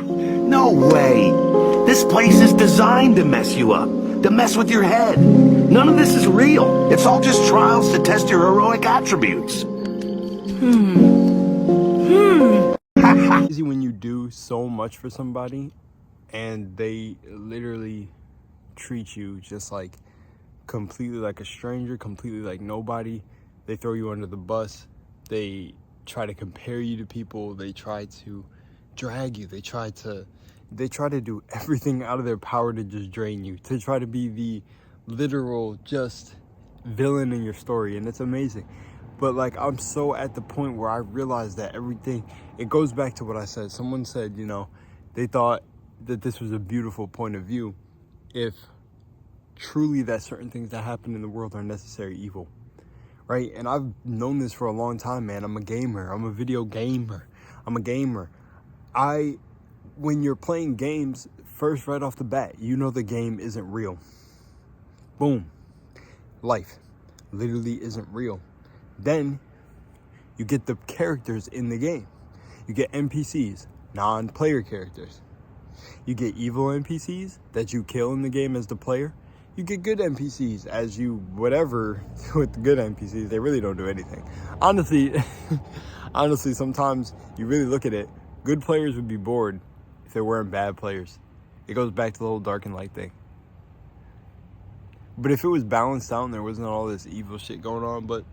No way. This place is designed to mess you up, to mess with your head. None of this is real. It's all just trials to test your heroic attributes. Easy when you do so much for somebody and they literally treat you just like completely like a stranger, completely like nobody. They throw you under the bus. They try to compare you to people. They try to drag you. They try to do everything out of their power to just drain you, to try to be the literal just villain in your story. And it's amazing. But like, I'm so at the point where I realize that everything, it goes back to what I said. Someone said, you know, they thought that this was a beautiful point of view if truly that certain things that happen in the world are necessary evil, right? And I've known this for a long time, man. I'm a gamer. I'm a video gamer. I'm a gamer. When you're playing games, first right off the bat, you know the game isn't real. Boom. Life literally isn't real. Then you get the characters in the game. You get NPCs, non-player characters. You get evil NPCs that you kill in the game as the player. You get good NPCs as you whatever with the good NPCs. They really don't do anything. Honestly, sometimes you really look at it, good players would be bored if there weren't bad players. It goes back to the whole dark and light thing. But if it was balanced out and there wasn't all this evil shit going on, but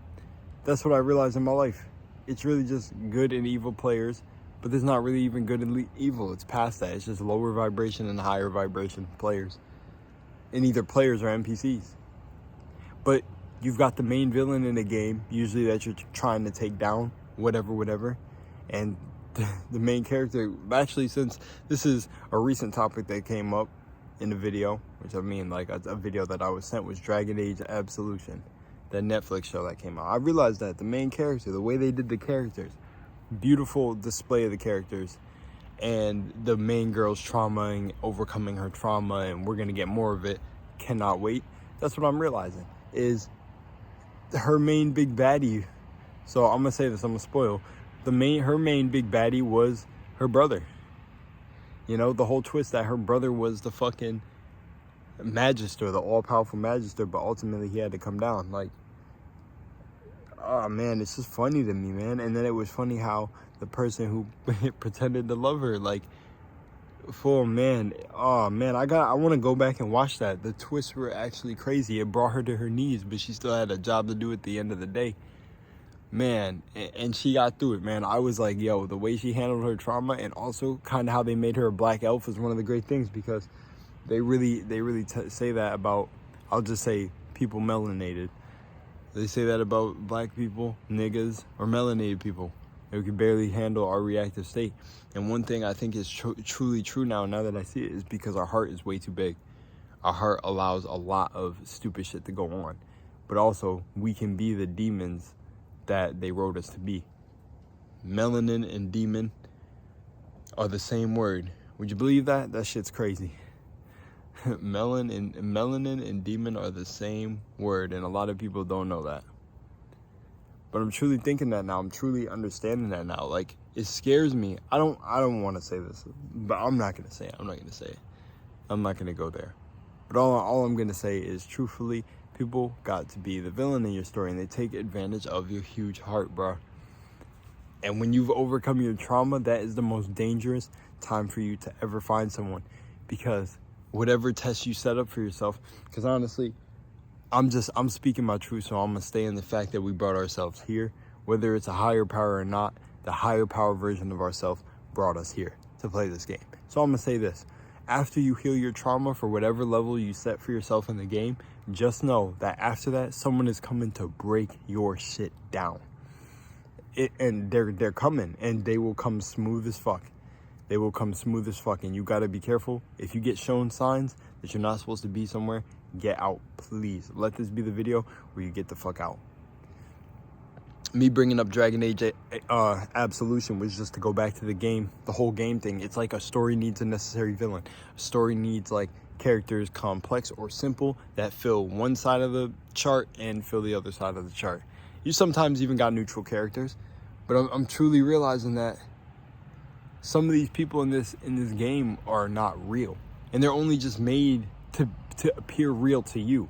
that's what I realized in my life. It's really just good and evil players, but there's not really even good and evil. It's past that. It's just lower vibration and higher vibration players. And either players or NPCs. But you've got the main villain in the game, usually that you're trying to take down, whatever. And the main character, actually, since this is a recent topic that came up in the video, which I mean, like a video that I was sent, was Dragon Age Absolution, the Netflix show that came out. I realized that the main character, the way they did the characters, beautiful display of the characters, and the main girl's trauma and overcoming her trauma, and we're gonna get more of it. Cannot wait. That's what I'm realizing, is her main big baddie. So I'm gonna say this, I'm gonna spoil. Her main big baddie was her brother. You know, the whole twist that her brother was the fucking Magister, the all-powerful Magister, but ultimately he had to come down. Like, oh man, it's just funny to me, man. And then it was funny how the person who pretended to love her, like, full man, oh man, I want to go back and watch that. The twists were actually crazy. It brought her to her knees, but she still had a job to do at the end of the day, man. And she got through it, man. I was like, yo, the way she handled her trauma, and also kind of how they made her a black elf, is one of the great things, because they really say that about, I'll just say, people melanated. They say that about black people, niggas, or melanated people. They can barely handle our reactive state. And one thing I think is truly true now that I see it, is because our heart is way too big. Our heart allows a lot of stupid shit to go on. But also, we can be the demons that they wrote us to be. Melanin and demon are the same word. Would you believe that? That shit's crazy. Melanin and demon are the same word, and a lot of people don't know that. But I'm truly thinking that now. I'm truly understanding that now. Like, it scares me. I don't want to say this, but I'm not gonna say it. I'm not gonna go there. But all I'm gonna say is, truthfully, people got to be the villain in your story, and they take advantage of your huge heart, bro. And when you've overcome your trauma, that is the most dangerous time for you to ever find someone, because whatever test you set up for yourself, because honestly, I'm speaking my truth, so I'm gonna stay in the fact that we brought ourselves here. Whether it's a higher power or not, the higher power version of ourselves brought us here to play this game. So I'm gonna say this: after you heal your trauma for whatever level you set for yourself in the game, just know that after that, someone is coming to break your shit down. And they're coming, and they will come smooth as fuck. They will come smooth as fuck, and you gotta be careful. If you get shown signs that you're not supposed to be somewhere, get out, please. Let this be the video where you get the fuck out. Me bringing up Dragon Age Absolution was just to go back to the game, the whole game thing. It's like a story needs a necessary villain. A story needs, like, characters, complex or simple, that fill one side of the chart and fill the other side of the chart. You sometimes even got neutral characters, but I'm truly realizing that some of these people in this game are not real, and they're only just made to appear real to you,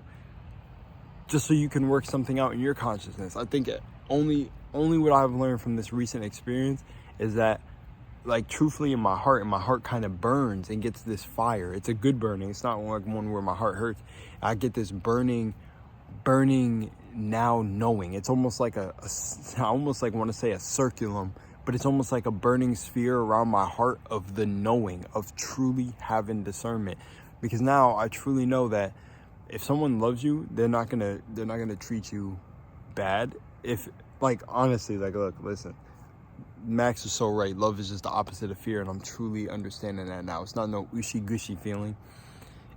just so you can work something out in your consciousness. I think only what I've learned from this recent experience is that, like, truthfully, in my heart kind of burns and gets this fire. It's a good burning. It's not like one where my heart hurts. I get this burning now knowing. It's almost like I almost like want to say a circulum, but it's almost like a burning sphere around my heart of the knowing, of truly having discernment. Because now I truly know that if someone loves you, they're not gonna treat you bad. If, like, honestly, like, look, listen, Max is so right. Love is just the opposite of fear, and I'm truly understanding that now. It's not no ushy-gushy feeling.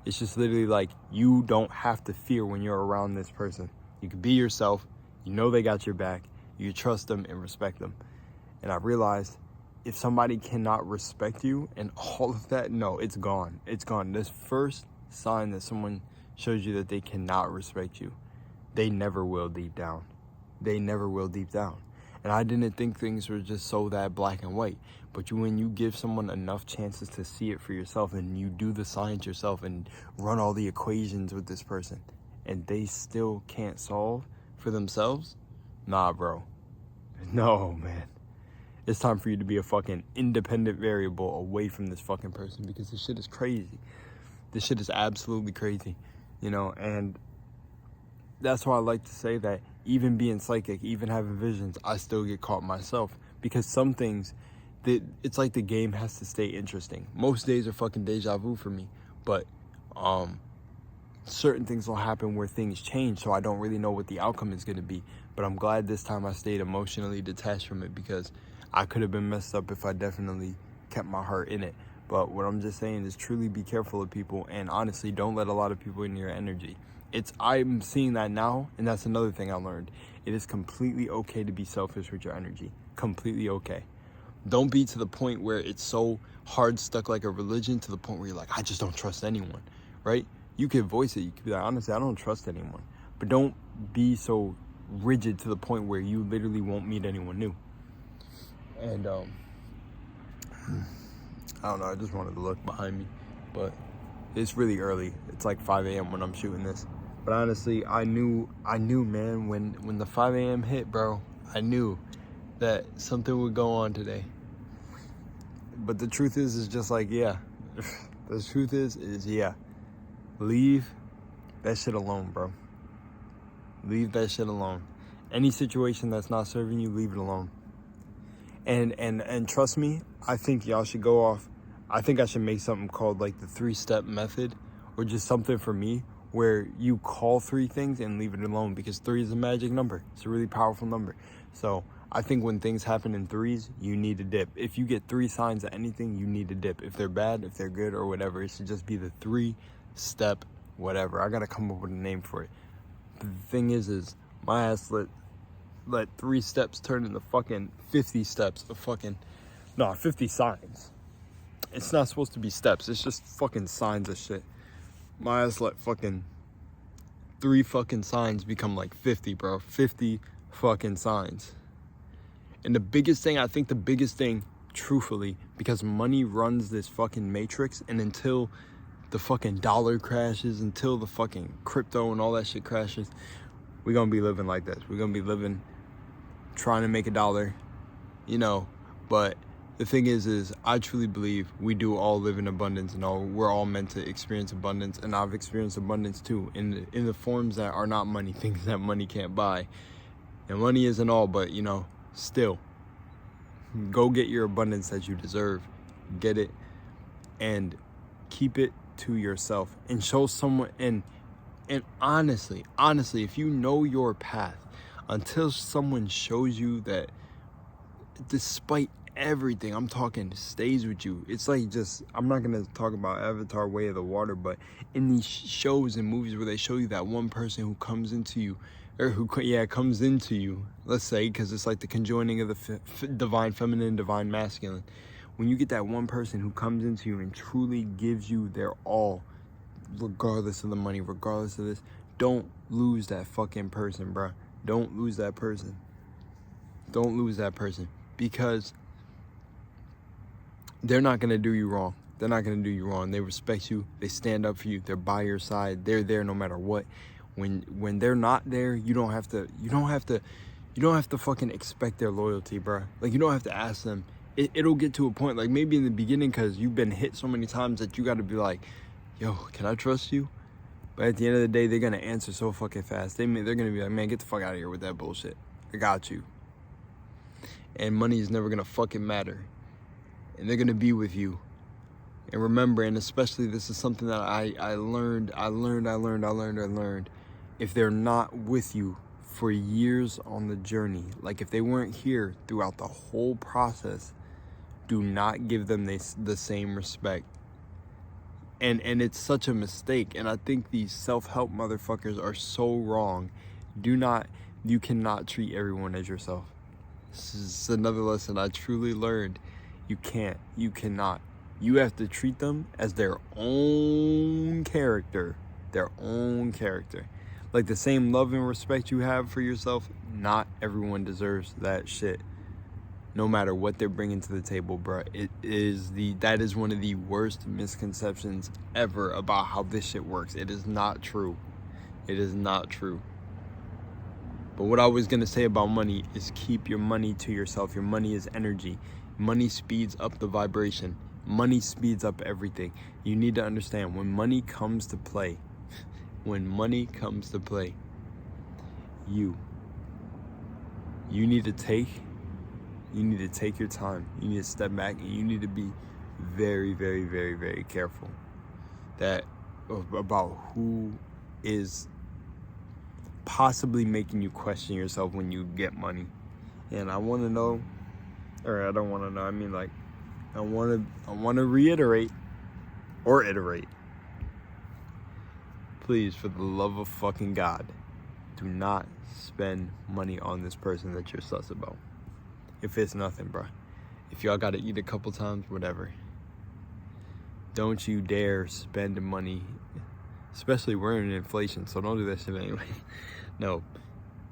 It's just literally like, you don't have to fear when you're around this person. You can be yourself. You know they got your back. You trust them and respect them. And I realized, if somebody cannot respect you and all of that, no, it's gone. It's gone. This first sign that someone shows you that they cannot respect you, they never will deep down. They never will deep down. And I didn't think things were just so that black and white. But when you give someone enough chances to see it for yourself, and you do the science yourself and run all the equations with this person, and they still can't solve for themselves, nah, bro. No, man. It's time for you to be a fucking independent variable away from this fucking person, because this shit is crazy. This shit is absolutely crazy, you know? And that's why I like to say that even being psychic, even having visions, I still get caught myself, because some things, it's like the game has to stay interesting. Most days are fucking deja vu for me, but certain things will happen where things change, so I don't really know what the outcome is going to be. But I'm glad this time I stayed emotionally detached from it, because I could have been messed up if I definitely kept my heart in it. But what I'm just saying is, truly be careful of people, and honestly, don't let a lot of people in your energy. I'm seeing that now, and that's another thing I learned. It is completely okay to be selfish with your energy. Completely okay. Don't be to the point where it's so hard stuck like a religion, to the point where you're like, I just don't trust anyone, right? You could voice it. You could be like, honestly, I don't trust anyone. But don't be so rigid to the point where you literally won't meet anyone new. And I don't know, I just wanted to look behind me, but it's really early. It's like 5 a.m. when I'm shooting this. But honestly, I knew, man, when the 5 a.m. hit, bro, I knew that something would go on today. But the truth is just like, yeah. The truth is yeah. Leave that shit alone, bro. Leave that shit alone. Any situation that's not serving you, leave it alone. And trust me, I think y'all should go off. I think I should make something called like the 3-step method, or just something for me where you call 3 things and leave it alone, because 3 is a magic number. It's a really powerful number. So I think when things happen in 3s, you need to dip. If you get 3 signs of anything, you need to dip. If they're bad, if they're good, or whatever, it should just be the 3-step whatever. I gotta come up with a name for it. But the thing is my ass let 3 steps turn into fucking 50 steps of 50 signs. It's not supposed to be steps. It's just fucking signs of shit. My ass let fucking 3 fucking signs become like 50, bro. 50 fucking signs. And the biggest thing, truthfully, because money runs this fucking matrix, and until the fucking dollar crashes, until the fucking crypto and all that shit crashes, we're gonna be living like this. We're gonna be living trying to make $1, you know. But the thing is I truly believe we do all live in abundance, and we're all meant to experience abundance. And I've experienced abundance too, in the forms that are not money, things that money can't buy. And money isn't all, but, you know, still, go get your abundance that you deserve. Get it, and keep it to yourself, and show someone. And honestly, if you know your path, until someone shows you that, despite everything, I'm talking, stays with you. It's like, just, I'm not gonna talk about Avatar Way of the Water, but in these shows and movies where they show you that one person who comes into you, comes into you, let's say, because it's like the conjoining of the divine feminine, divine masculine. When you get that one person who comes into you and truly gives you their all, regardless of the money, regardless of this, don't lose that fucking person, bruh. Don't lose that person. Don't lose that person. Because they're not going to do you wrong. They're not going to do you wrong. They respect you. They stand up for you. They're by your side. They're there no matter what. When they're not there, you don't have to fucking expect their loyalty, bro. Like, you don't have to ask them. It'll get to a point, like maybe in the beginning, because you've been hit so many times that you got to be like, yo, can I trust you? But at the end of the day, they're going to answer so fucking fast. They're going to be like, man, get the fuck out of here with that bullshit. I got you. And money is never going to fucking matter. And they're going to be with you. And remember, and especially this is something that I learned. If they're not with you for years on the journey, like if they weren't here throughout the whole process, do not give them the same respect. And it's such a mistake. And I think these self-help motherfuckers are so wrong. You cannot treat everyone as yourself. This is another lesson I truly learned. You cannot. You have to treat them as their own character. Like the same love and respect you have for yourself, not everyone deserves that shit. No matter what they're bringing to the table, bro. That is one of the worst misconceptions ever about how this shit works. It is not true. It is not true. But what I was going to say about money is keep your money to yourself. Your money is energy. Money speeds up the vibration. Money speeds up everything. You need to understand, when money comes to play, you need to take your time. You need to step back, and you need to be very, very, very, very careful about who is possibly making you question yourself when you get money. And I want to know, or I don't want to know, I mean, like, I want to reiterate or iterate. Please, for the love of fucking God, do not spend money on this person that you're sus about. If it's nothing, bro. If y'all gotta eat a couple times, whatever. Don't you dare spend money, especially we're in inflation, so don't do that shit anyway. No,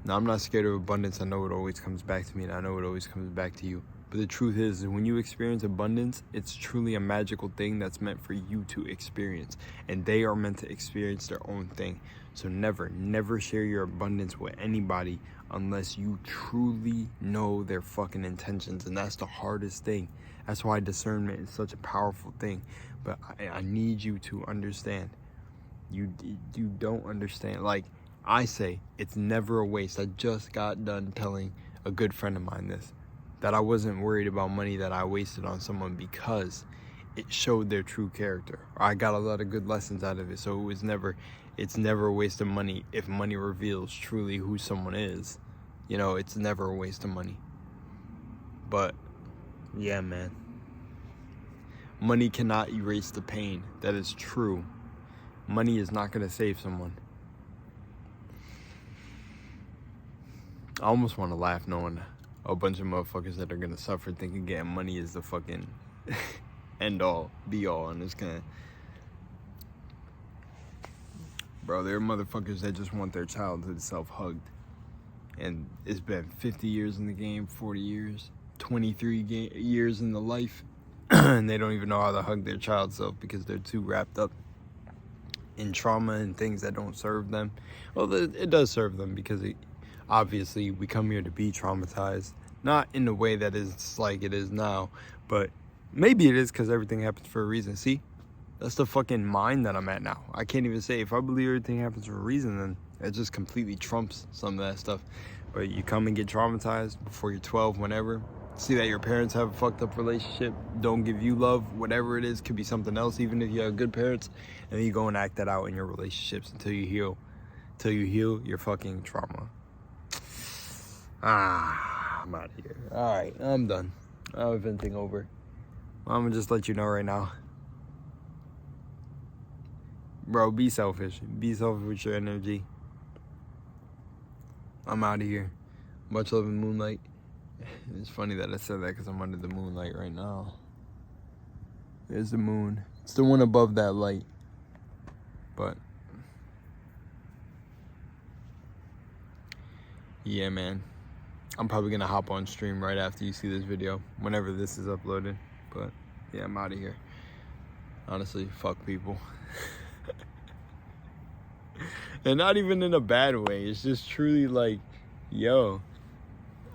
I'm not scared of abundance. I know it always comes back to me, and I know it always comes back to you. But the truth is when you experience abundance, it's truly a magical thing that's meant for you to experience. And they are meant to experience their own thing. So never share your abundance with anybody unless you truly know their fucking intentions. And that's the hardest thing. That's why discernment is such a powerful thing. But I need you to understand. You don't understand. Like I say, it's never a waste. I just got done telling a good friend of mine this. That I wasn't worried about money that I wasted on someone because it showed their true character. I got a lot of good lessons out of it. So it's never a waste of money if money reveals truly who someone is. You know, it's never a waste of money. But yeah, man. Money cannot erase the pain. That is true. Money is not going to save someone. I almost want to laugh knowing a bunch of motherfuckers that are gonna suffer thinking getting money is the fucking end all, be all, and it's gonna... Bro, there are motherfuckers that just want their childhood self hugged. And it's been 50 years in the game, 40 years, 23 years in the life, and they don't even know how to hug their child self because they're too wrapped up in trauma and things that don't serve them. Well, it does serve them because obviously, we come here to be traumatized. Not in the way that is like it is now, but maybe it is because everything happens for a reason. See? That's the fucking mind that I'm at now. I can't even say if I believe everything happens for a reason, then it just completely trumps some of that stuff. But you come and get traumatized before you're 12, whenever. See that your parents have a fucked up relationship, don't give you love, whatever it is, could be something else, even if you have good parents. And then you go and act that out in your relationships until you heal. Until you heal your fucking trauma. I'm out of here. Alright, I'm done. I'm venting over. I'm gonna just let you know right now. Bro, be selfish. Be selfish with your energy. I'm out of here. Much love and moonlight. It's funny that I said that because I'm under the moonlight right now. There's the moon. It's the one above that light. But yeah, man. I'm probably gonna hop on stream right after you see this video, whenever this is uploaded. But Yeah, I'm out of here. Honestly, fuck people. And not even in a bad way. It's just truly like, yo,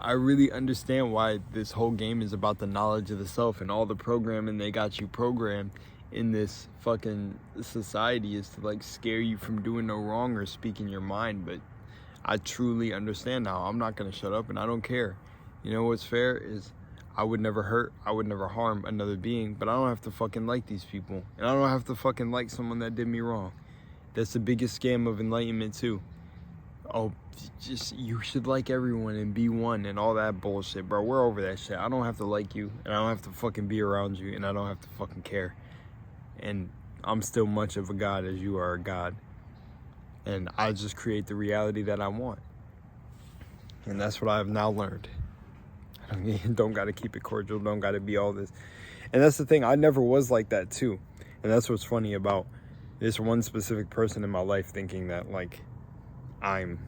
I really understand why this whole game is about the knowledge of the self, and all the programming they got you programmed in this fucking society is to like scare you from doing no wrong or speaking your mind. But I truly understand now. I'm not gonna shut up, and I don't care. You know what's fair is I would never hurt, I would never harm another being, but I don't have to fucking like these people. And I don't have to fucking like someone that did me wrong. That's the biggest scam of enlightenment too. Oh, just, you should like everyone and be one and all that bullshit, bro. We're over that shit. I don't have to like you, and I don't have to fucking be around you, and I don't have to fucking care. And I'm still much of a god as you are a god. And I just create the reality that I want. And that's what I've now learned. Don't gotta keep it cordial, don't gotta be all this. And that's the thing, I never was like that too. And that's what's funny about this one specific person in my life, thinking that like I'm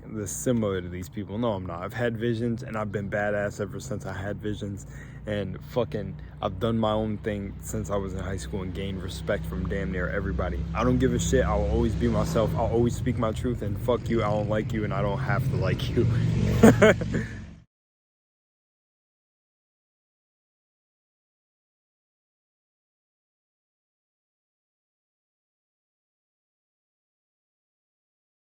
this similar to these people. No, I'm not. I've had visions, and I've been badass ever since I had visions. And fucking, I've done my own thing since I was in high school and gained respect from damn near everybody. I don't give a shit. I'll always be myself. I'll always speak my truth, and fuck you, I don't like you, and I don't have to like you.